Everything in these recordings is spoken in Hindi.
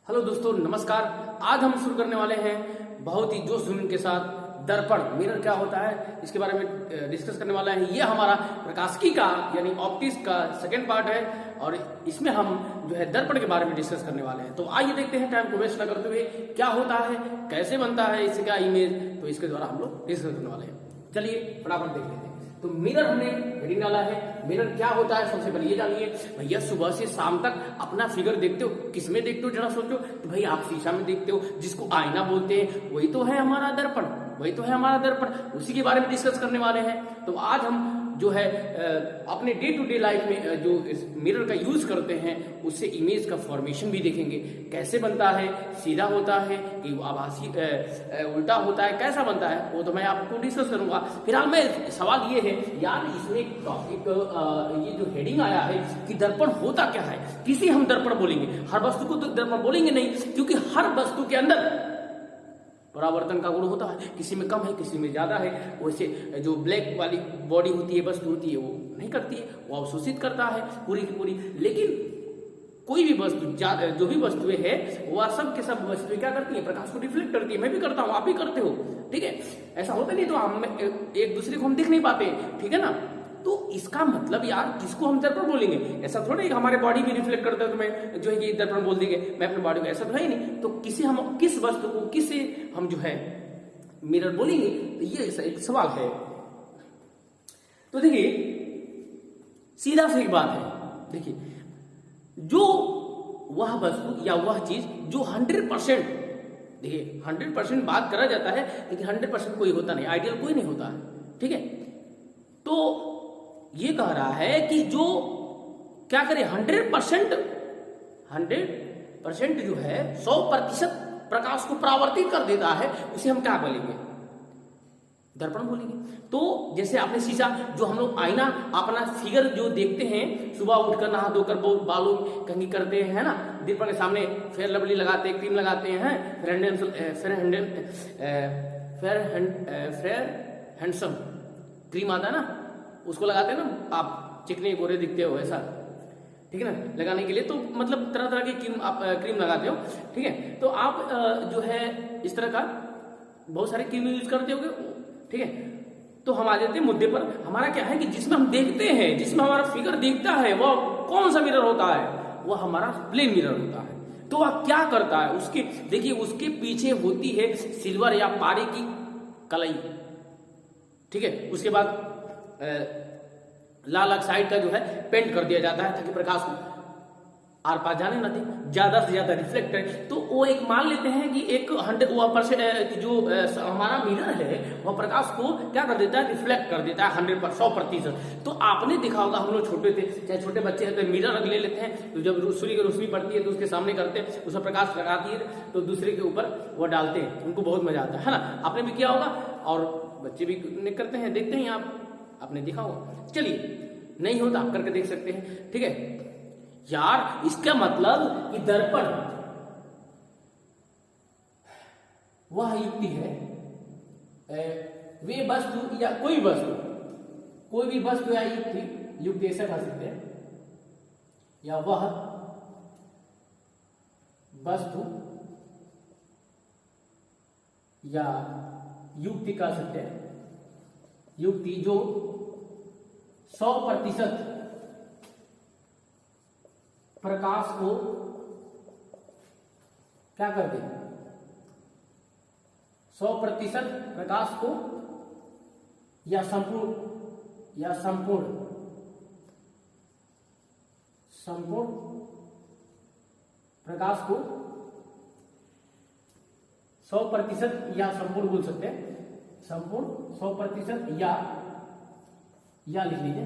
हेलो दोस्तों, नमस्कार। आज हम शुरू करने वाले हैं बहुत ही जोश जुनून के साथ दर्पण मिरर क्या होता है इसके बारे में डिस्कस करने वाला है। ये हमारा प्रकाशिकी का यानी ऑप्टिक्स का सेकंड पार्ट है और इसमें हम जो है दर्पण के बारे में डिस्कस करने वाले हैं। तो आइए देखते हैं, टाइम को वेस्ट न करते हुए, क्या होता है, कैसे बनता है, इससे क्या इमेज, तो इसके द्वारा हम लोग डिस्कस करने वाले हैं। चलिए फटाफट देख लेते हैं। तो मिरर हमने हेडिंग डाला है। मिरर क्या होता है सबसे पहले ये जानिए। भैया सुबह से शाम तक अपना फिगर देखते हो, किसमें देखते हो जरा सोचो। तो भाई आप शीशा में देखते हो, जिसको आईना बोलते हैं, वही तो है हमारा दर्पण, वही तो है हमारा दर्पण। उसी के बारे में डिस्कस करने वाले हैं। तो आज हम जो है अपने डे टू डे लाइफ में जो इस मिरर का यूज करते हैं उससे इमेज का फॉर्मेशन भी देखेंगे, कैसे बनता है, सीधा होता है कि आभासी उल्टा होता है, कैसा बनता है, वो तो मैं आपको डिस्कस करूंगा। फिलहाल मैं सवाल ये है यार, इसमें एक टॉपिक ये जो हेडिंग आया है कि दर्पण होता क्या है, किसी हम दर्पण बोलेंगे, हर वस्तु को तो दर्पण बोलेंगे नहीं, क्योंकि हर वस्तु के अंदर परावर्तन का गुण होता है, किसी में कम है, किसी में ज्यादा है। वैसे जो ब्लैक वाली बॉडी होती है, वस्तु होती है, वो नहीं करती है, वो अवशोषित करता है पूरी की पूरी। लेकिन कोई भी वस्तु, जो भी वस्तुएं है, वह सब के सब वस्तुएं क्या करती है, प्रकाश को रिफ्लेक्ट करती है। मैं भी करता हूं, आप भी करते हो, ठीक है। ऐसा होता नहीं तो हम एक दूसरे को हम दिख नहीं पाते, ठीक है ना। तो इसका मतलब यार, किसको हम दर्पण बोलेंगे? ऐसा थोड़ा है कि हमारे बॉडी भी रिफ्लेक्ट करता है तो मैं जो है कि दर्पण बोल देंगे मैं अपने बॉडी को, ऐसा तो है ही नहीं। तो किसे हम, किस वस्तु को किसे हम जो है मिरर बोलेंगे, तो ये एक सवाल है। तो देखिए सीधा सी एक बात है, देखिए जो वह वस्तु या वह चीज जो 100%, देखिए 100% बात करा जाता है, लेकिन 100% कोई होता नहीं, आइडियल कोई नहीं होता है, ठीक है। तो ये कह रहा है कि जो क्या करे, 100% जो है 100% प्रकाश को परावर्तित कर देता है, उसे हम क्या बोलेंगे, दर्पण बोलेंगे। तो जैसे आपने शीशा, जो हम लोग आईना अपना फिगर जो देखते हैं, सुबह उठकर नहा धोकर बालों कंघी करते हैं, है ना, दीपक के सामने फेयर लवली लगाते हैं, क्रीम लगाते हैं, फेयर हैंडसम क्रीम आता है ना, उसको लगाते हैं ना, आप चिकने गोरे दिखते हो ऐसा, ठीक है ना, लगाने के लिए। तो मतलब तरह तरह की क्रीम लगाते हो, ठीक है। तो आप जो है इस तरह का बहुत सारे क्रीम यूज करते होगे, ठीक है। तो हम आ जाते हैं मुद्दे पर। हमारा क्या है कि जिसमें हम देखते हैं, जिसमें हमारा फिगर दिखता है, वह कौन सा मिरर होता है, वह हमारा प्लेन मिरर होता है। तो वह क्या करता है, उसके देखिए उसके पीछे होती है सिल्वर या पारे की कलाई, ठीक है। उसके बाद लाल ऑक्साइड का जो है पेंट कर दिया जाता है, ताकि प्रकाश को आर पार जाने न दे, ज्यादा से ज्यादा रिफ्लेक्ट है। तो वो एक मान लेते हैं कि एक 100% जो हमारा मिरर है वह प्रकाश को क्या कर देता है, रिफ्लेक्ट कर देता है 100%। तो आपने देखा होगा, हम लोग छोटे थे, चाहे छोटे बच्चे हैं, तो मिरर ले लेते हैं, तो जब सूर्य की रोशनी पड़ती है तो उसके सामने करते हैं, उसमें प्रकाश लगाती है, तो दूसरे के ऊपर वो डालते हैं, उनको बहुत मजा आता है ना। आपने भी किया होगा और बच्चे भी करते हैं, देखते हैं आपने देखा होगा। चलिए, नहीं हो तो आप करके देख सकते हैं, ठीक है यार। इसका मतलब कि दर्पण वह युक्ति है, वे वस्तु या कोई भी वस्तु या युक्ति ऐसा कह सकते हैं, या वह वस्तु या युक्ति कह सकते हैं, युक्ति जो 100% प्रकाश को क्या कर दे, 100% प्रकाश को या संपूर्ण प्रकाश को 100% या संपूर्ण बोल सकते हैं, संपूर्ण 100% या लिख लीजिए,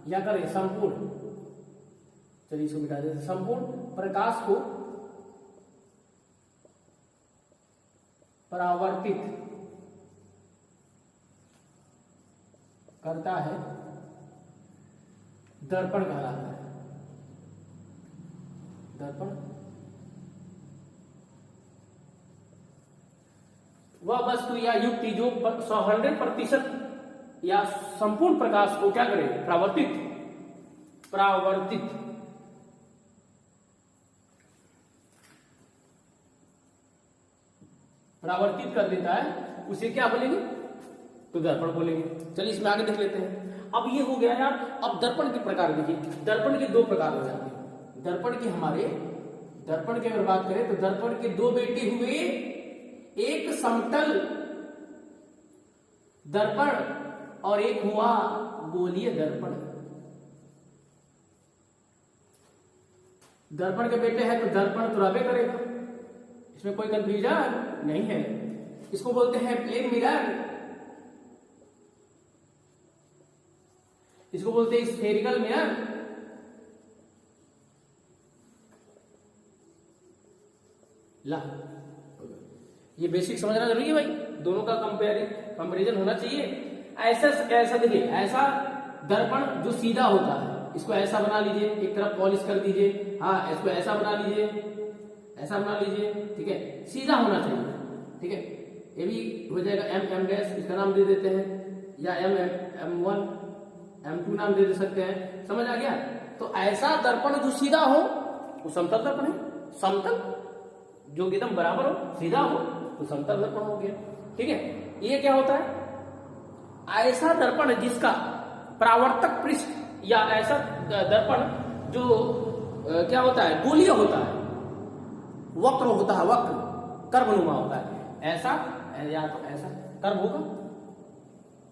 या करें संपूर्ण, चलिए इसको मिटा देते, संपूर्ण प्रकाश को परावर्तित करता है, दर्पण कहलाता है। दर्पण वह वस्तु या युक्ति जो 100% या संपूर्ण प्रकाश को क्या करे, परावर्तित परावर्तित कर देता है, उसे क्या बोलेंगे? तो दर्पण बोलेंगे। चलिए इसमें आगे देख लेते हैं। अब ये हो गया यार। अब दर्पण के प्रकार देखिए, दर्पण के दो प्रकार हो जाते हैं। दर्पण की अगर बात करें तो दर्पण के दो बेटे हुए, एक समतल दर्पण और एक हुआ गोलीय दर्पण। दर्पण के बेटे हैं तो दर्पण तो रहबे करेगा, इसमें कोई कंफ्यूजन नहीं है। इसको बोलते हैं प्लेन मिरर, इसको बोलते हैं स्फेरिकल मिरर, ला। ये बेसिक समझना जरूरी है भाई, दोनों का कंपैरिजन होना चाहिए। ऐसा देखिए, ऐसा दर्पण जो सीधा होता है, इसको ऐसा बना लीजिए, एक तरफ पॉलिश कर दीजिए। हाँ, इसको ऐसा बना लीजिए, ऐसा बना लीजिए, ठीक है, सीधा होना चाहिए, ठीक है। ये भी हो जाएगा एम डैश, इसका नाम दे देते हैं, या M1 M2 नाम दे सकते हैं। समझ आ गया? तो ऐसा दर्पण जो सीधा हो वो समतल दर्पण है, समतल जो एकदम बराबर हो, सीधा हो तो समतल दर्पण हो गया, ठीक है। ये क्या होता है? ऐसा दर्पण जिसका परावर्तक पृष्ठ, या ऐसा दर्पण जो क्या होता है, गोलीय होता है, वक्र होता है, वक्र कर्वनुमा होता है। ऐसा या तो ऐसा कर्व होगा,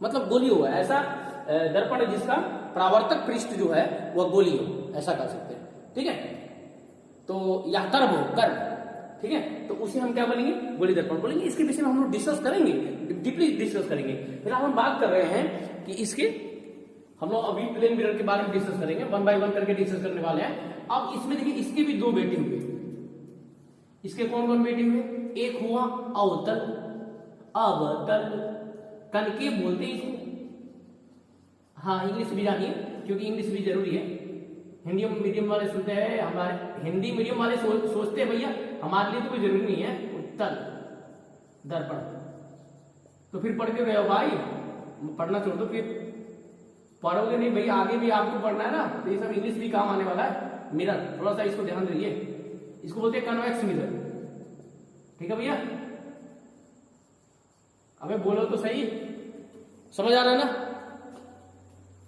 मतलब गोलीय होगा। ऐसा दर्पण जिसका परावर्तक पृष्ठ जो है वह गोलीय हो, ऐसा कर सकते हैं, ठीक है। तो या कर्व हो, कर्व, ठीक है। तो उसे हम क्या बोलेंगे? गोलीय दर्पण बोलेंगे। इसके विषय में हम लोग डिस्कस करेंगे, डीपली डिस्कस करेंगे। फिलहाल हम बात कर रहे हैं कि इसके, हम लोग अभी प्लेन मिरर के बारे में डिस्कस करेंगे, 1 बाय 1 करके डिस्कस करने वाले हैं। अब इसमें देखिए, इसके भी दो बेटे हुए। इसके कौन कौन बेटे हुए? एक हुआ अवतल, अवतल कनकेव बोलते हैं इसको। हाँ, इंग्लिश भी जानिए, क्योंकि इंग्लिश भी जरूरी है। हिंदी मीडियम वाले सुनते हैं, हमारे हिंदी मीडियम वाले सोचते हैं भैया हमारे लिए तो कोई जरूरी नहीं है उत्तल दर्पण। तो फिर पढ़ के रहे हो भाई, पढ़ना छोड़ दो, फिर पढ़ोगे नहीं भैया, आगे भी आपको पढ़ना है ना, तो ये सब इंग्लिश भी काम आने वाला है। मिरर, थोड़ा सा इसको ध्यान दीजिए, इसको बोलते हैं कन्वेक्स मिरर, ठीक है भैया। अबे बोलो तो सही, समझ आ रहा है ना?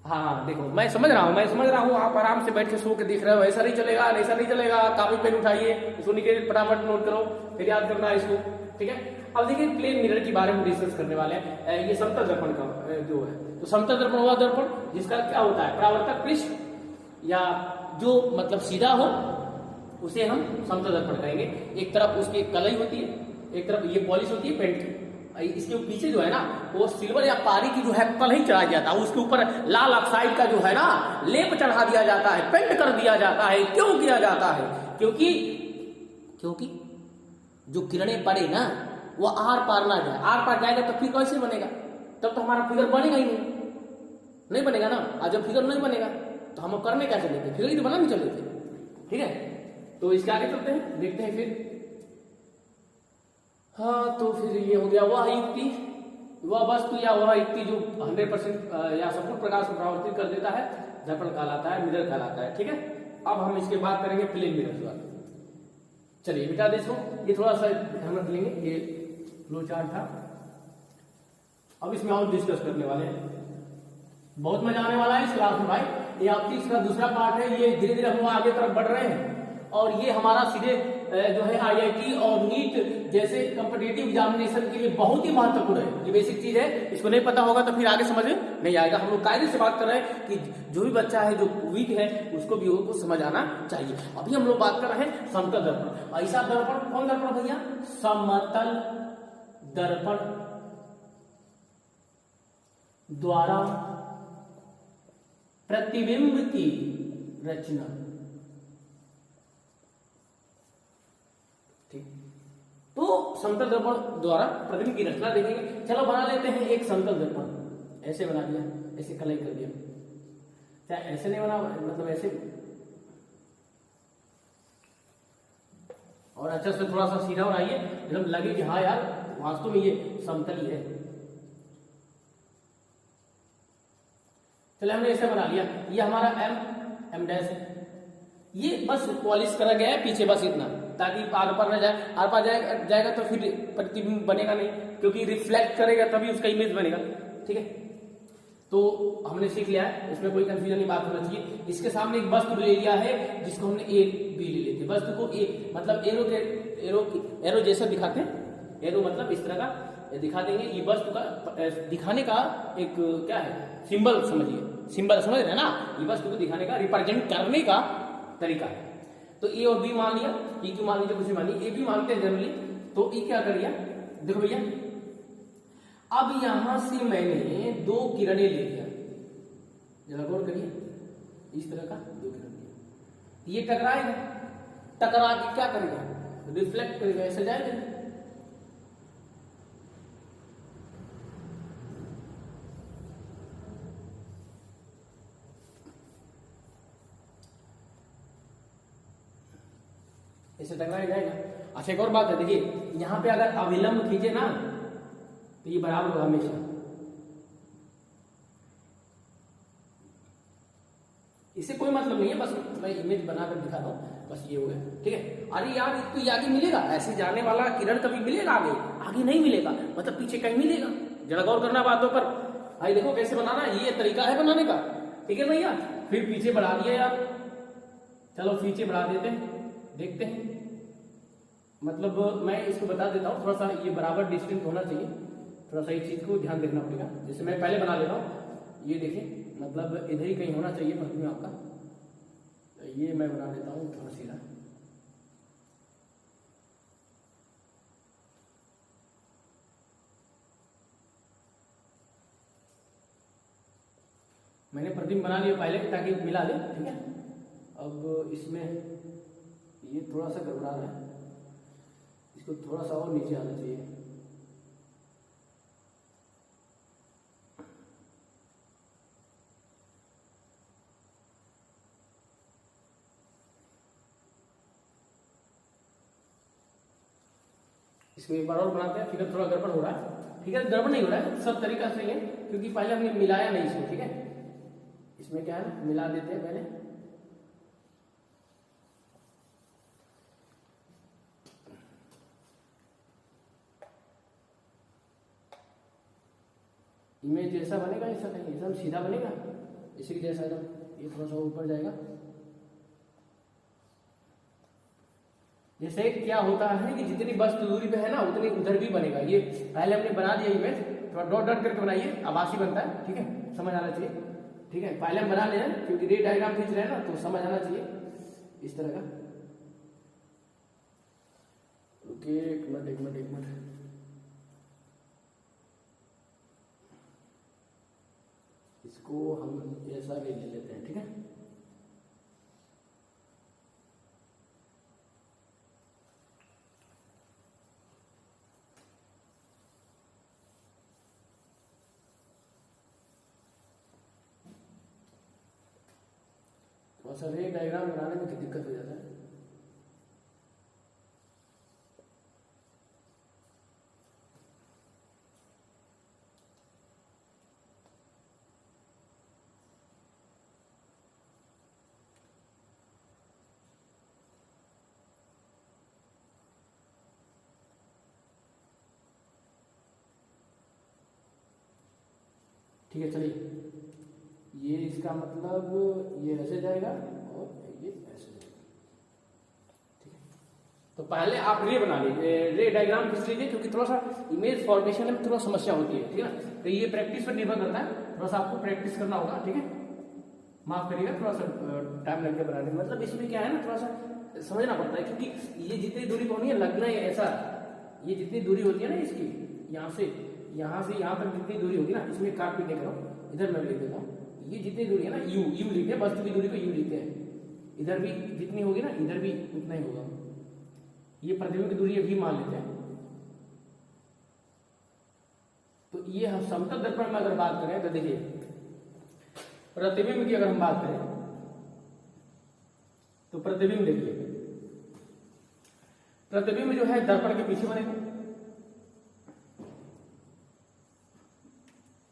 हाँ देखो, मैं समझ रहा हूँ, आप आराम से बैठ के सो के देख रहे हो। ऐसा नहीं चलेगा, ऐसा नहीं चलेगा। कापी पेन उठाइए, इसको निकल फटाफट नोट करो, फिर याद करना है इसको, ठीक है। अब देखिए प्लेन मिरर के बारे में डिस्कस करने वाले हैं। ये समतल दर्पण का जो है, तो समतल दर्पण हुआ दर्पण जिसका क्या होता है, परावर्तक पृष्ठ या जो मतलब सीधा हो, उसे हम समतल दर्पण कहेंगे। एक तरफ उसकी कलई होती है, एक तरफ ये पॉलिश होती है पेंट की। इसके पीछे जो है ना, वो सिल्वर या पारी की जो है कलई चढ़ाया जाता है, उसके ऊपर लाल ऑक्साइड का जो है ना लेप चढ़ा दिया जाता है, पेंट कर दिया जाता है। क्यों किया जाता है? क्योंकि जो किरणें पड़े ना, वो आर पार ना जाए। आर पार जाएगा तो फिर कैसे बनेगा? तब तो हमारा फिगर बनेगा ही नहीं बनेगा ना। और जब फिगर नहीं बनेगा तो हम करने क्या चले थे? फिगर ही तो बनाने चले थे, ठीक है। तो इसके आगे चलते हैं, देखते हैं फिर। हाँ, तो फिर ये हो गया वह युक्ति, वह वस्तु या वह युक्ति जो 100% या संपूर्ण प्रकाश को परावर्तित कर देता है, दर्पण कहलाता है, मिरर कहलाता है, ठीक है। अब हम इसके बात करेंगे प्लेन मिरर का। चलिए बेटा देखो, ये थोड़ा सा ध्यान रख लेंगे, ये फ्लो चार्ट था। अब इसमें और डिस्कस करने वाले हैं, बहुत मजा आने वाला है इस क्लास में भाई। ये आपकी इसका दूसरा पार्ट है। ये धीरे धीरे हम आगे तरफ बढ़ रहे हैं, और ये हमारा सीधे जो है IIT और नीट जैसे कॉम्पिटिटिव एग्जामिनेशन के लिए बहुत ही महत्वपूर्ण है। ये बेसिक चीज है, इसको नहीं पता होगा तो फिर आगे समझ में नहीं आएगा। हम लोग कायदे से बात कर रहे हैं कि जो भी बच्चा है जो वीक है उसको भी वो समझ आना चाहिए। अभी हम लोग बात कर रहे हैं समतल दर्पण। ऐसा दर्पण, कौन दर्पण भैया? समतल दर्पण द्वारा प्रतिबिंब की रचना, ठीक। तो समतल दर्पण द्वारा प्रतिबिंब की रचना देखेंगे। चलो बना लेते हैं एक समतल दर्पण। ऐसे बना दिया, ऐसे कलई कर दिया, क्या ऐसे नहीं बना, मतलब ऐसे, और अच्छा से थोड़ा सा सीधा बनाइए, एकदम लगे कि हाँ यार वास्तव में ये समतल ही है। चलो हमने ऐसे बना लिया, ये हमारा M डैश है, ये बस पॉलिश करा गया है पीछे, बस इतना, ताकि आर पार न जाए। आर पार जाएगा तो फिर प्रतिबिंब बनेगा नहीं, क्योंकि रिफ्लेक्ट करेगा तभी उसका इमेज बनेगा। ठीक है, तो हमने सीख लिया है, इसमें कोई कंफ्यूजन नहीं बात होना चाहिए। इसके सामने एक वस्तु ले लिया है जिसको हमने ए बी ले लेते हैं। वस्तु को ए मतलब एरो जैसा दिखाते हैं, एरो मतलब इस तरह का दिखा देंगे। ये वस्तु का दिखाने का एक क्या है, सिंबल समझिए, सिंबल समझ रहे हैं ना, ये वस्तु को दिखाने का, रिप्रेजेंट करने का तरीका है। तो ए और बी मान लिया, ई क्यू मान लीजिए, कुछ भी मान लीजिए, ए बी मानते हैं जनरली। तो ई क्या कर लिया, देखो भैया, अब यहां से मैंने दो किरणें ले लिया, जरा गौर करिए, इस तरह का दो किरण लिया, ये टकराएगा, टकरा के क्या करेगा, रिफ्लेक्ट करेगा, ऐसे जाएगा। ऐसे टकराया जाएगा। अच्छा एक और बात है, देखिए यहां पे अगर अविलंब खींचे ना तो ये बराबर होगा हमेशा। इससे कोई मतलब नहीं है, बस मैं इमेज बनाकर दिखा रहा हूं, बस ये हो गया। ठीक है, अरे यार तो ये आगे मिलेगा, ऐसे जाने वाला किरण कभी मिलेगा आगे, आगे नहीं मिलेगा, मतलब पीछे कहीं मिलेगा। जरा गौर करना बातों पर। भाई देखो कैसे बनाना, ये तरीका है बनाने का। ठीक है भैया, फिर पीछे बढ़ा दिया यार, चलो पीछे बढ़ा देते हैं, देखते हैं। मतलब मैं इसको बता देता हूँ, थोड़ा सा ये बराबर डिस्टेंस होना चाहिए, थोड़ा सा इस चीज को ध्यान देखना पड़ेगा। जैसे मैं पहले बना लेता हूँ, ये देखिए, मतलब इधर ही कहीं होना चाहिए प्रतिबिंब आपका। तो ये मैं बना लेता हूँ थोड़ा सीधा, मैंने प्रतिबिंब बना लिया पहले ताकि मिला ले। ठीक है, अब इसमें ये थोड़ा सा गड़बड़ा रहा है, इसको थोड़ा सा और नीचे आना चाहिए। इसको एक बार और बनाते हैं, फिगर थोड़ा गड़बड़ हो रहा है। फिगर गड़बड़ नहीं हो रहा है, सब तरीका सही है, क्योंकि पहले हमने मिलाया नहीं इसको। ठीक है, इसमें क्या है, मिला देते हैं पहले। इमेज जैसा बनेगा, ऐसा नहीं, एकदम सीधा बनेगा, इसी के जैसा एकदम। ये थोड़ा सा ऊपर जाएगा। जैसे क्या होता है कि जितनी वस्तु दूरी पे है ना, उतनी उधर भी बनेगा। ये पहले हमने बना दिया इमेज, थोड़ा डॉट डॉट करके बनाइए, आभासी बनता है। ठीक है, समझ आना चाहिए। ठीक है, पहले हम बना ले रहे हैं, क्योंकि रे डायग्राम खींच रहे हैं ना, तो समझ आना चाहिए इस तरह का। रुकिए एक मिनट, एक मिनट, एक मिनट, इसको हम ऐसा ले लेते हैं। ठीक है, थोड़ा सा रे डायग्राम बनाने में दिक्कत हो जाता है। ठीक है, चलिए, ये इसका मतलब ये ऐसे जाएगा और ये ऐसे जाएगा। ठीक है, तो पहले आप रे बना लीजिए, रे डायग्राम खींच लीजिए, क्योंकि थोड़ा सा इमेज फॉर्मेशन में थोड़ा समस्या होती है। ठीक है ना, तो ये प्रैक्टिस पर निर्भर करता है, थोड़ा सा आपको प्रैक्टिस करना होगा। ठीक है, माफ करिएगा, थोड़ा सा टाइम लग गया बनाने में। मतलब इसमें क्या है ना, थोड़ा सा समझना पड़ता है, क्योंकि ये जितनी दूरी होनी है, लगना है ऐसा, ये जितनी दूरी होती है ना इसकी, यहाँ से यहाँ तक जितनी दूरी होगी ना, इसमें काट के देख रहा हूँ, इधर मैं लिख देता हूँ, ये जितनी दूरी है ना, यू लिखते हैं, वस्तु की दूरी को यू लिखते हैं। इधर भी जितनी होगी ना, इधर भी उतना ही होगा। ये प्रतिबिंब की दूरी है, भी मान लेते हैं। तो ये हम समतल दर्पण में अगर बात करें तो देखिए, प्रतिबिंब की अगर हम बात करें तो प्रतिबिंब देखिए, प्रतिबिंब जो है दर्पण के पीछे बनेगा,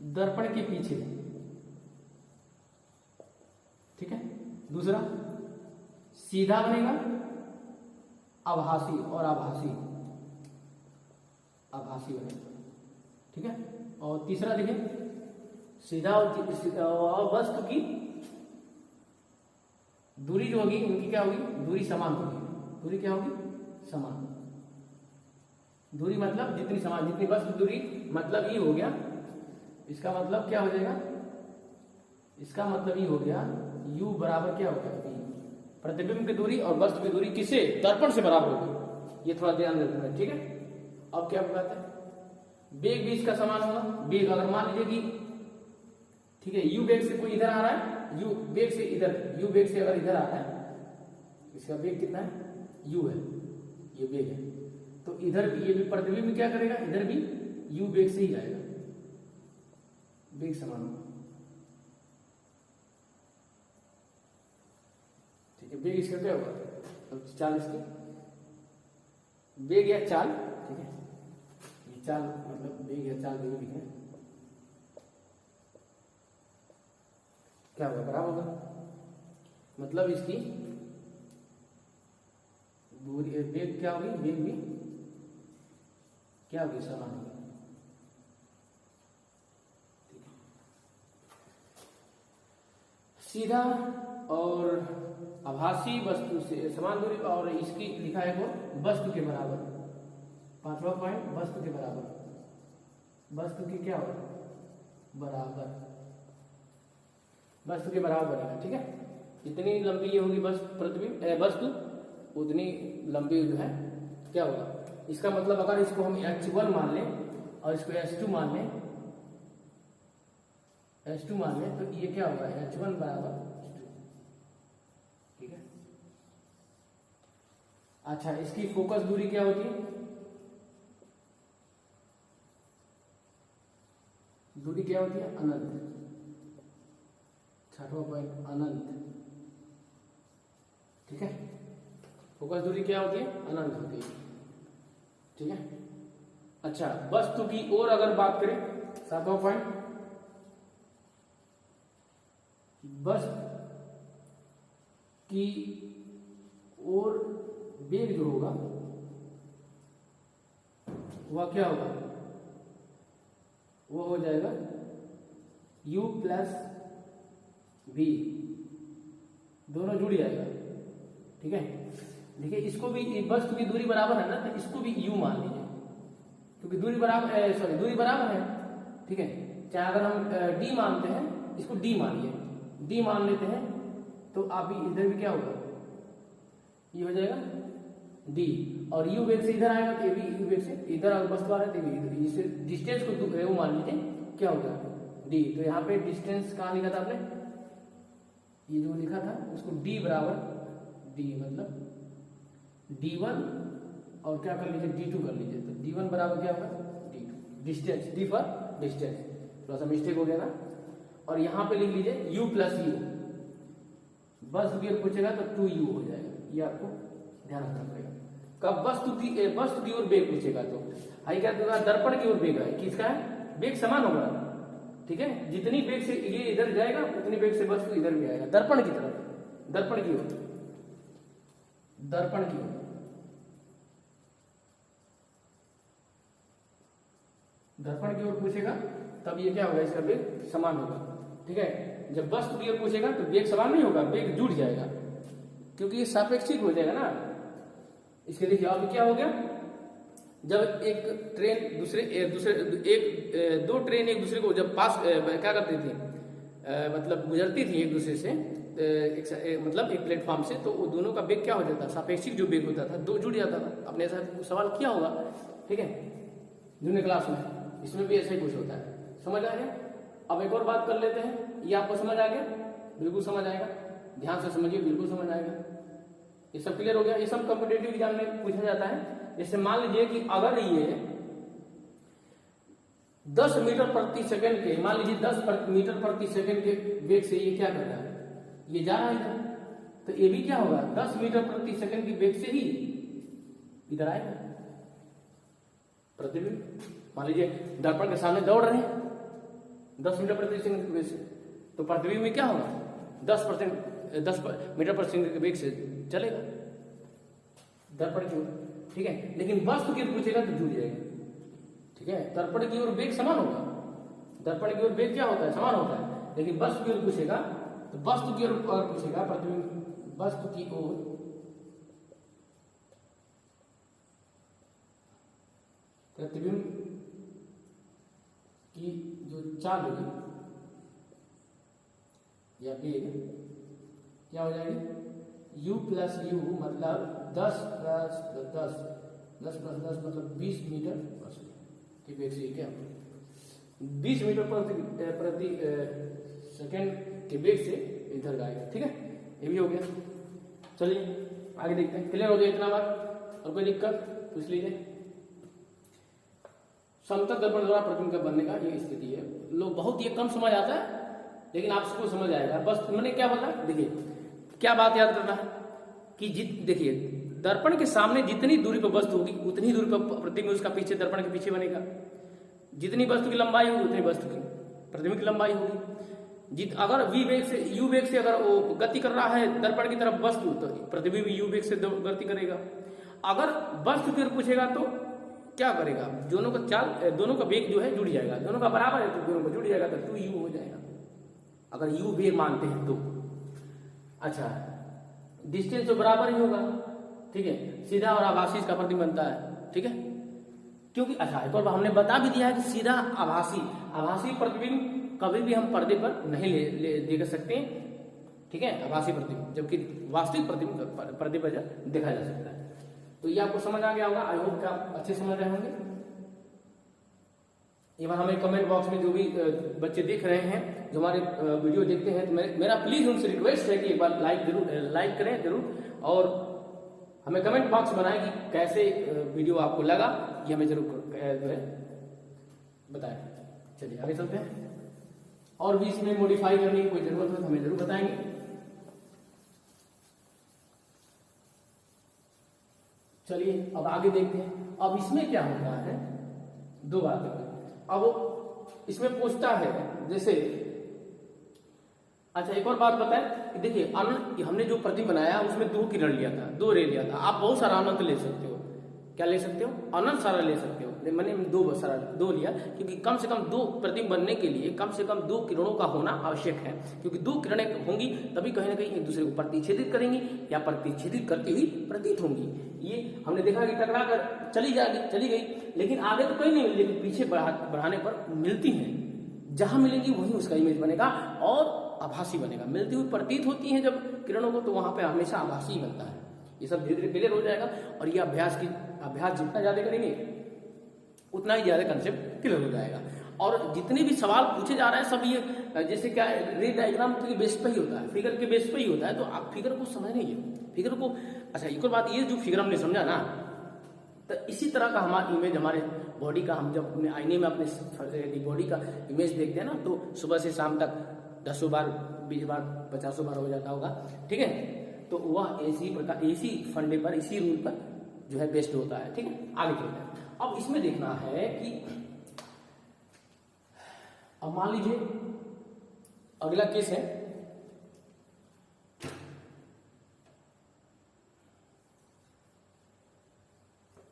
दर्पण के पीछे। ठीक है, दूसरा सीधा बनेगा, आभासी और आभासी, आभासी बनेगा, ठीक है। और तीसरा देखिए, सीधा और वस्तु की दूरी जो होगी उनकी क्या होगी, दूरी समान होगी। दूरी क्या होगी, समान। दूरी मतलब जितनी समान, जितनी वस्तु दूरी मतलब ये हो गया, इसका मतलब क्या हो जाएगा, इसका मतलब ये हो गया u बराबर क्या हो गया, v। प्रतिबिंब की दूरी और वस्तु की दूरी किसे, दर्पण से बराबर होगी, ये थोड़ा ध्यान रखना, ठीक है। अब क्या बात है, वेग भी इसका समान होगा। वेग अगर मान लीजिए कि ठीक है, u वेग से कोई इधर आ रहा है, u वेग से इधर, u वेग से अगर इधर आ रहा है, इसका वेग कितना है, u है, ये वेग है, तो इधर ये भी प्रतिबिंब क्या करेगा, इधर भी u वेग से ही जाएगा, वेग समान होगा, ठीक है। वेग इसका क्या होगा, अब चाल इसकी, वेग या चाल, ठीक है, ये चाल मतलब वेग या चाल दोनों लिखे, क्या होगा, बराबर होगा, मतलब इसकी दूरी, वेग क्या होगी, वेग भी क्या होगी, समान होगी, ठीक है। सीधा और आभासी वस्तु से समान दूरी, और इसकी लिखा है वो वस्तु के बराबर, पांचवा पॉइंट, वस्तु के बराबर, वस्तु की क्या होगा, बराबर, वस्तु के बराबर बनेगा, ठीक है। जितनी लंबी ये होगी बस प्रतिबिंब वस्तु, उतनी लंबी जो है क्या होगा, इसका मतलब अगर इसको हम h1 मान लें और इसको h2 मान लें, h2 मान लें, तो ये क्या होगा, h1 बराबर h2, ठीक है। अच्छा, इसकी फोकस दूरी क्या होती है, दूरी क्या होती है, अनंत, छठवां पॉइंट, अनंत, ठीक है। फोकस दूरी क्या होती है, अनंत होती है, ठीक है। अच्छा, वस्तु की ओर अगर बात करें, सातवां पॉइंट, वस्तु की ओर वेग जो होगा वह क्या होगा, वो हो जाएगा u प्लस v, दोनों जुड़ जाएगा, ठीक है। देखिए, इसको भी वस्तु की दूरी बराबर है ना, तो इसको भी u मान लीजिए, क्योंकि दूरी बराबर, सॉरी दूरी बराबर है, ठीक है। चाहे अगर हम d मानते हैं, इसको d मानिए, d मान लेते हैं, तो आप इधर भी क्या होगा, ये हो जाएगा d, और u वेग से इधर आएगा तो ये भी u वेग से इधर, अगर वस्तु आ रहा है तो इधर, इससे डिस्टेंस को वो मान लीजिए क्या होगा, d। तो यहाँ पे डिस्टेंस कहाँ लिखा था आपने, ये जो लिखा था उसको d बराबर d, मतलब d1 और क्या कर लीजिए, d2 कर लीजिए, तो d1 बराबर क्या होगा, d2, distance, d for distance, थोड़ा सा मिस्टेक हो गया ना। और यहाँ पे लिख लीजिए u प्लस u, वस्तु की ओर पूछेगा तो 2u हो जाएगा, ये आपको ध्यान रखना पड़ेगा। कब वस्तु की ओर वेग पूछेगा तो आई क्या होगा, दर्पण की ओर वेग है, किसका है, वेग समान होगा, ठीक है। जितनी वेग से ये इधर जाएगा उतनी वेग से वस्तु इधर भी आएगा, दर्पण की तरफ, दर्पण की ओर, दर्पण की ओर, दर्पण की ओर पूछेगा तब ये क्या होगा, इसका वेग समान होगा, ठीक है। जब वस्तु की ओर पूछेगा तो वेग समान नहीं होगा, वेग जुड़ जाएगा, क्योंकि ये सापेक्षिक हो जाएगा ना। इसके देखिए अब क्या हो गया, जब एक ट्रेन दो ट्रेन एक दूसरे को जब पास क्या करती थी, मतलब गुजरती थी एक दूसरे से, मतलब एक प्लेटफॉर्म से, तो वो दोनों का वेग क्या हो जाता, सापेक्षिक जो वेग होता था, दो जुड़ जाता था। अपने साथ सवाल किया होगा, ठीक है, जूनियर क्लास में, इसमें भी ऐसा ही कुछ होता है, समझ आ गया। अब एक और बात कर लेते हैं, ये आपको समझ आ गया, बिल्कुल समझ आएगा, ध्यान से समझिए, बिल्कुल समझ आएगा। ये सब क्लियर हो गया, ये सब कॉम्पिटेटिव एग्जाम में पूछा जाता है। जैसे मान लीजिए कि अगर ये 10 मीटर प्रति सेकंड के, मान लीजिए 10 मीटर प्रति सेकंड के वेग से ये क्या कर रहा है, ये जा रहा है इधर, तो ये भी क्या होगा, 10 मीटर प्रति सेकंड की वेग से ही इधर आएगा प्रतिबिंब। मान लीजिए दर्पण के सामने दौड़ रहे हैं 10 मीटर प्रति सेकंड की वेग से, तो प्रतिबिंब में क्या होगा, 10 मीटर प्रति सेकंड के वेग से चलेगा दर्पण की ओर, ठीक है। लेकिन वस्तु की ओर पूछेगा तो झूठ जाएगा, ठीक है। दर्पण की ओर वेग समान होगा, दर्पण की ओर वेग क्या होता है, समान होता है। लेकिन वस्तु की ओर पूछेगा तो वस्तु की ओर पूछेगा, प्रतिबिंब वस्तु की ओर प्रतिबिंब की जो चाल होगी या वेग क्या हो जाएगी, u प्लस यू मतलब 10 प्लस 10 10 प्लस 10 मतलब 20 मीटर के वेग से क्या 20 मीटर प्रति सेकेंड के वेग से इधर आएगा, ठीक है। ये भी हो गया। चलिए आगे देखते हैं, क्लियर हो गया इतना बात, और कोई दिक्कत पूछ लीजिए। समतल दर्पण द्वारा प्रतिबिंब का बनने का ये स्थिति है। लोग बहुत ये कम समझ आता है, लेकिन आप सबको समझ आएगा। बस मैंने क्या बोला, देखिए क्या बात याद करना है कि देखिए दर्पण के सामने जितनी दूरी पर वस्तु होगी उतनी दूरी पर प्रतिबिंब उसका पीछे दर्पण के पीछे बनेगा। जितनी वस्तु की लंबाई होगी उतनी वस्तु की प्रतिबिंब की लंबाई होगी। अगर v वेग से u वेग से अगर वो गति कर रहा है दर्पण की तरफ वस्तु, तो प्रतिबिंब u वेग से गति करेगा। अगर वस्तु की ओर पूछेगा तो क्या करेगा, दोनों का चाल, दोनों का वेग जो है जुड़ जाएगा, दोनों का बराबर है तो दोनों का जुड़ जाएगा, तो 2u हो जाएगा अगर u वेग मानते हैं तो। अच्छा, डिस्टेंस तो बराबर ही होगा, ठीक है। सीधा और आभासी का प्रतिबिंब बनता है, ठीक है। क्योंकि अच्छा एक और हमने बता भी दिया है कि सीधा आभासी प्रतिबिंब कभी भी हम पर्दे पर नहीं देख सकते हैं, ठीक है, आभासी प्रतिबिंब, जबकि वास्तविक प्रतिबिंब पर्दे पर देखा जा सकता है। तो ये आपको समझ आ गया होगा, आई होप कि आप अच्छे समझ रहे होंगे। इवन हमें कमेंट बॉक्स में जो भी बच्चे देख रहे हैं, जो हमारे वीडियो देखते हैं, तो मेरा प्लीज उनसे रिक्वेस्ट है कि एक बार लाइक करें जरूर, और हमें कमेंट बॉक्स बनाएं कि कैसे वीडियो आपको लगा, ये हमें जरूर जो है बताएं। चलिए आगे चलते हैं, और भी इसमें मॉडिफाई करने की कोई जरूरत हो तो हमें जरूर बताएंगे। चलिए अब आगे देखते हैं। अब इसमें क्या होता है, दो बातें। अब इसमें पूछता है जैसे, अच्छा एक और बात बताएं, देखिए हमने जो प्रतिबिंब बनाया उसमें 2 किरण लिया था, 2 रे लिया था। आप बहुत सारा अनंत ले सकते हो, क्या ले सकते हो, अनंत सारा ले सकते हो। मैंने 2 लिया, क्योंकि कम से कम 2 प्रतिबिंब बनने के लिए कम से कम 2 किरणों का होना आवश्यक है, क्योंकि 2 किरणें होंगी तभी कहीं ना कहीं एक दूसरे को प्रतिच्छेदित करेंगी या प्रतिच्छेदित करती हुई प्रतीत होंगी। ये हमने देखा कि टकरा कर चली गई, लेकिन आगे तो कहीं नहीं मिली, लेकिन पीछे बढ़ाने पर मिलती हैं। जहां मिलेंगी वहीं उसका इमेज बनेगा और आभासी बनेगा। मिलती हुई प्रतीत होती हैं जब किरणों को, तो वहां पे हमेशा आभासी ही बनता है। ये सब धीरे धीरे क्लियर हो जाएगा, और ये अभ्यास जितना ज्यादा करेंगे उतना ही ज्यादा कंसेप्ट क्लियर हो जाएगा। और जितने भी सवाल पूछे जा रहे हैं सब ये जैसे क्या रे डायग्राम के बेस पे ही होता है, फिगर के बेस पे ही होता है, तो आप फिगर को समझने ही फिगर को। अच्छा एक और बात, ये जो फिगर हमने समझा ना, तो इसी तरह का हमारा इमेज हमारे बॉडी का, हम जब अपने आईने में अपने बॉडी का इमेज देखते हैं ना, तो सुबह से शाम तक 10 बार 20 बार 50 बार हो जाता होगा, ठीक है। तो वह इसी प्रकार इसी फंडे पर, इसी रूल पर जो है बेस्ड होता है, ठीक है। आगे चलते हैं। अब इसमें देखना है कि अब मान लीजिए अगला केस है,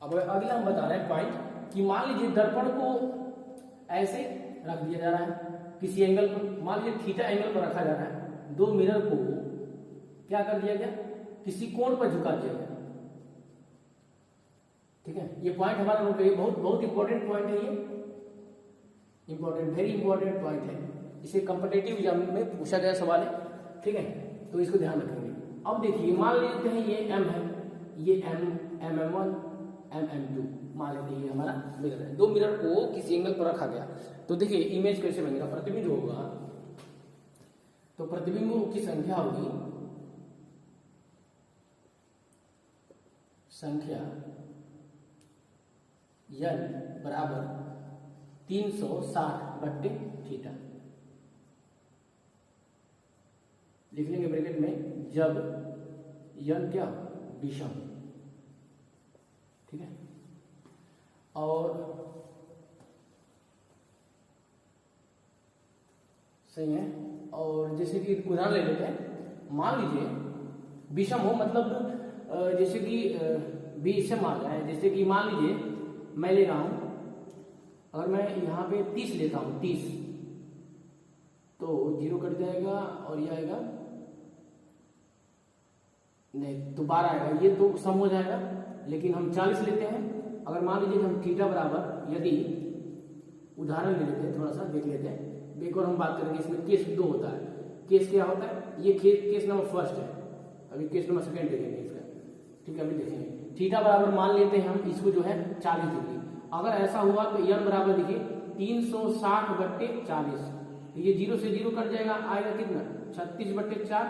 अब अगला हम बता रहे हैं पॉइंट कि मान लीजिए दर्पण को ऐसे रख दिया जा रहा है किसी एंगल पर, मान लीजिए थीटा एंगल पर रखा जा रहा है। 2 मिरर को क्या कर दिया गया, किसी कोण पर झुका दिया गया, ठीक है। ये पॉइंट हमारा नोट करिए, बहुत इंपॉर्टेंट पॉइंट है, ये इंपॉर्टेंट, वेरी इंपॉर्टेंट पॉइंट है। इसे कॉम्पिटिटिव एग्जाम में पूछा गया सवाल है, ठीक है, तो इसको ध्यान रखेंगे। अब देखिए मान लेते हैं ये m है, ये mm1 mm2 मान लेते हैं, ये हमारा मिरर है। 2 मिरर को किसी एंगल पर रखा गया, तो देखिए इमेज कैसे बनेगा, प्रतिबिंब होगा, तो प्रतिबिंबों की संख्या होगी n बराबर 360/θ। लिख लेंगे ब्रैकेट में, जब n क्या विषम, ठीक है। और सही है। और जैसे कि उदाहरण ले लेते हैं, मान लीजिए विषम हो मतलब जैसे कि विषम आ जाए, जैसे कि मान लीजिए मैं ले रहा हूं, अगर मैं यहाँ पे 30 लेता हूं, 30 तो 0 कट जाएगा और ये आएगा नहीं तो 12 आएगा, ये तो सम हो जाएगा। लेकिन हम 40 लेते हैं, अगर मान लीजिए कि हम थीटा बराबर, यदि उदाहरण ले लेते हैं, थोड़ा सा देख लेते हैं, एक और हम बात करेंगे, इसमें केस 2 होता है। केस क्या होता है, ये केस नंबर फर्स्ट है, अभी केस नंबर सेकंड देखेंगे इसका, ठीक है, अभी देखेंगे। थीटा बराबर मान लेते हैं हम इसको जो है 40 डिग्री। अगर ऐसा हुआ तो n बराबर देखिए 360/40, ये 0 से 0 कट जाएगा, आएगा कितना 36/4,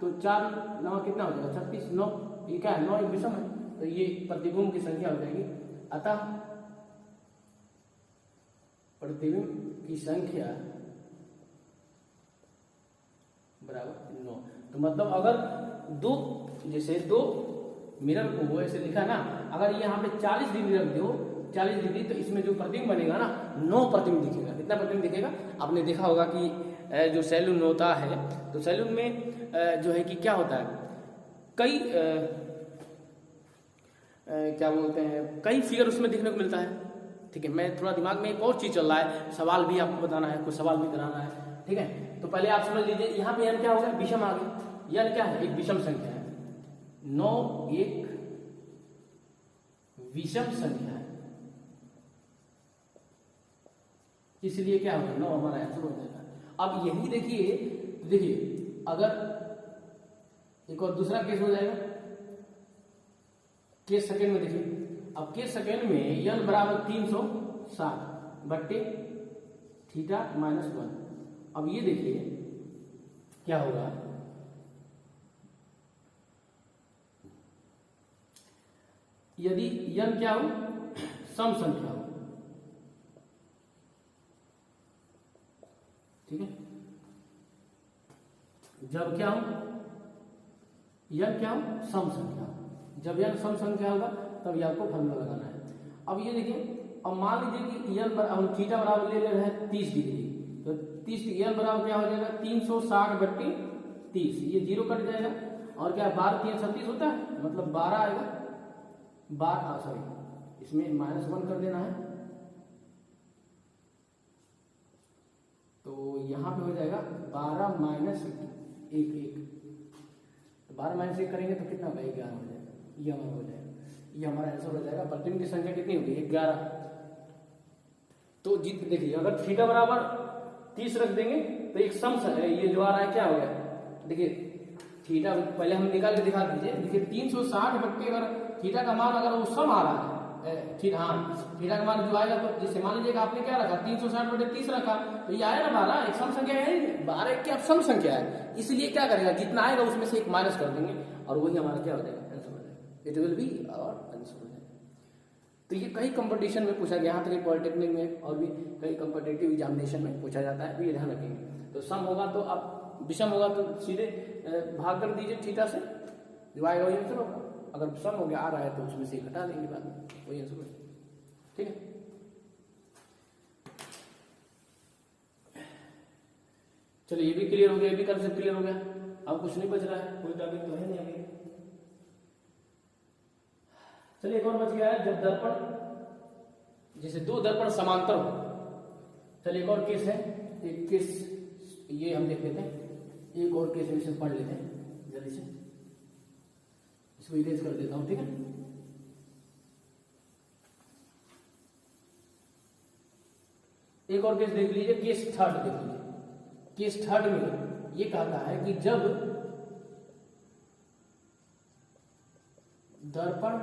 तो 4 9 कितना हो जाएगा 36, 9 ये क्या है 9 एक विषम है, तो ये प्रतिबिंब की संख्या हो जाएगी। अतः प्रतिबिंब की संख्या बराबर 9। तो मतलब अगर दो, जैसे दो मिरर को ऐसे लिखा ना, अगर ये यहाँ पे 40 डिग्री रख दो, 40 डिग्री, तो इसमें जो प्रतिबिंब बनेगा ना 9 प्रतिबिंब दिखेगा। कितना प्रतिबिंब दिखेगा, आपने देखा होगा कि जो सैलून होता है, तो सैलून में जो है कि क्या होता है, कई क्या बोलते हैं, कई फिगर उसमें देखने को मिलता है। ठीक है, मैं थोड़ा दिमाग में एक और चीज चल रहा है, सवाल भी आपको बताना है, कुछ सवाल भी कराना है। ठीक है, तो पहले आप समझ लीजिए, यहाँ पे n क्या होगा, विषम आ गया। n क्या है, एक विषम संख्या है, 9 एक विषम संख्या है, इसलिए क्या होगा 9 हमारा आंसर हो जाएगा। अब यही देखिए अगर एक और दूसरा केस हो जाएगा, केस सेकंड में देखिए, अब केस सेकंड में n बराबर 360 थीटा -1। अब ये देखिए क्या होगा, यदि n क्या हो, सम संख्या हो, ठीक है, जब क्या हो, n क्या हो, सम संख्या हो। जब n सम संख्या होगा तब ये आपको फॉर्मूला लगाना है। अब ये देखिए, अब मान लीजिए कि n हम थीटा बराबर ले रहे हैं 30 डिग्री, तो 30 n बराबर क्या हो जाएगा 360/30, ये 0 कट जाएगा, और क्या 12 3 36 होता है, मतलब 12 आएगा, 12 सॉरी इसमें -1 कर देना है, तो यहाँ पे हो जाएगा 12 - 1 12 - 1 करेंगे तो कितना होगा 11 हो जाएगा, ये हमारा हो जाएगा, ये हमारा आंसर हो जाएगा। प्रतिबिंब की संख्या कितनी होगी 11। तो जीत देखिए, अगर थीटा बराबर 30 रख देंगे तो एक सम ये जो आ रहा है क्या हो गया, देखिए थीटा पहले हम निकाल के दिखा दीजिए, देखिए 360 अगर थीटा का मान अगर वो सम आ रहा है, थीटा का मान जो आएगा, तो जैसे मान लीजिए आपने क्या रखा 360/30 रखा, तो ये आया ना 12, एक सम संख्या है, 12 एक क्या सम संख्या है, इसलिए क्या करेगा, जितना आएगा उसमें से एक माइनस कर देंगे और वही हमारा क्या हो जाएगा, आंसर हो जाएगा। इट विल बी और आंसर हो जाएगा। तो ये कई कंपटीशन में पूछा गया, यहाँ तक पॉलिटेक्निक में और भी कई कॉम्पिटिटिव एग्जामिनेशन में पूछा जाता है, ये ध्यान रखेंगे। तो सम होगा तो आप, विषम होगा तो सीधे भाग कर दीजिए थीटा से, जो आएगा वही आंसर होगा। अगर सम हो गया आ रहा है तो उसमें से घटा देंगे बाद में, वही आंसर होगा। ठीक है, चलिए ये भी क्लियर हो गया, ये भी कंसेप्ट क्लियर हो गया। अब कुछ नहीं बच रहा है, कोई टॉपिक तो है नहीं अभी। चलिए एक और बच गया है, जब दर्पण, जैसे दो दर्पण समांतर हो। चलिए एक और केस है, एक केस ये हम देख लेते हैं, एक और केस इसे पढ़ लेते हैं जल्दी से, इसको इरेज कर देता हूं। ठीक है, एक और केस देख लीजिए, केस थर्ड देख लीजिए। केस थर्ड में ये कहता है कि जब दर्पण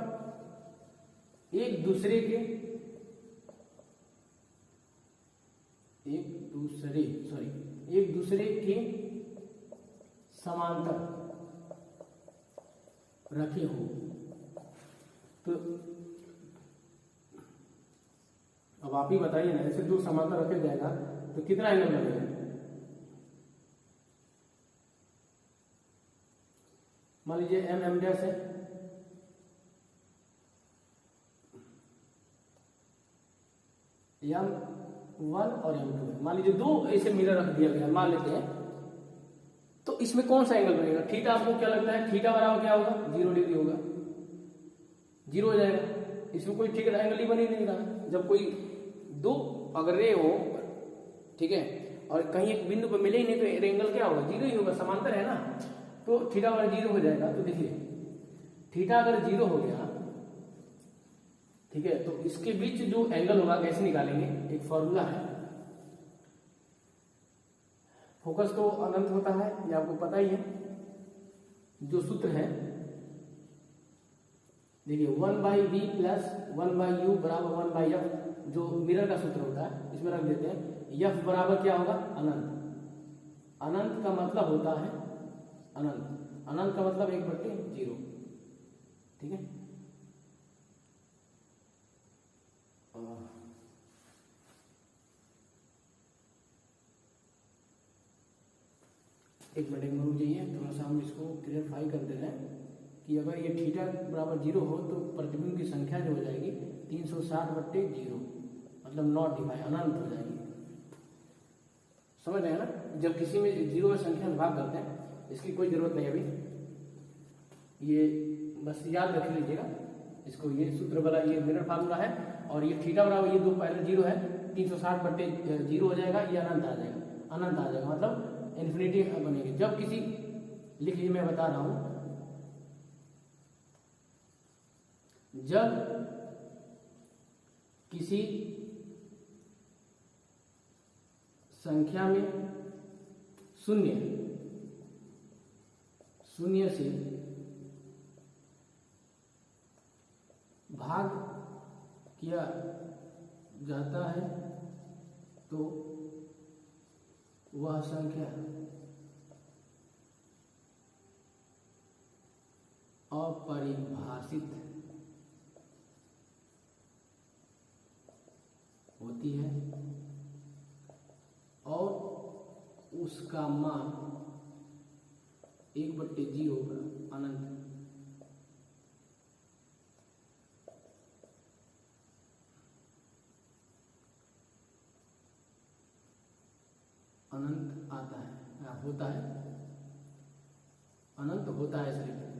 एक दूसरे के समांतर रखे हो, तो अब आप ही बताइए ना, ऐसे दो समांतर रखे जाएगा तो कितना एंगल लगेगा। मान लीजिए m डैश है, M1 और M2 है। मान लीजिए दो ऐसे मिरर रख दिया गया, मान लेते हैं, तो तो इसमें कौन सा एंगल बनेगा? थीटा आपको क्या लगता है? थीटा बराबर क्या होगा? 0 डिग्री होगा, 0 हो जाएगा। इसमें कोई ठीक एंगल ही बन ही नहीं रहा। जब कोई दो अगर रे हो, ठीक है, और कहीं एक बिंदु पर मिले ही नहीं तो एंगल क्या होगा? 0 ही होगा, समांतर है ना। तो थीटा बराबर 0 हो जाएगा। तो देखिए थीटा अगर 0 हो गया, ठीक है, तो इसके बीच जो एंगल होगा कैसे निकालेंगे? एक फॉर्मूला है, फोकस तो अनंत होता है, ये आपको पता ही है। जो सूत्र है देखिए 1/v प्लस 1/u बराबर 1/f, जो मिरर का सूत्र होता है, इसमें रख देते हैं। f बराबर क्या होगा? अनंत। अनंत का मतलब होता है अनंत, अनंत का मतलब 1/0, ठीक है। एक मिनट में रुक जाइए, थोड़ा सा हम इसको क्लियरफाई कर दे रहे हैं कि अगर ये थीटा बराबर 0 हो तो प्रतिबिंब की संख्या जो हो जाएगी 360/0, मतलब नॉट डिवाइड, अनंत हो जाएगी। समझ रहे हैं ना? जब किसी में 0 में संख्या भाग करते हैं, इसकी कोई जरूरत नहीं अभी, ये बस याद रख लीजिएगा इसको। ये सूत्र वाला ये मिरर फार्मूला है, और ये थीटा बराबर ये दो पहले 0 है, 360/0 हो जाएगा, ये अनंत आ जाएगा, अनंत आ जाएगा, मतलब इन्फिनिटी बनेगी। जब किसी, लिख लीजिए मैं बता रहा हूं, जब किसी संख्या में शून्य से भाग किया जाता है तो वह संख्या अपरिभाषित होती है और उसका मान 1/0 होगा, अनंत। अनंत आता है, होता है, अनंत होता है सिर्फ।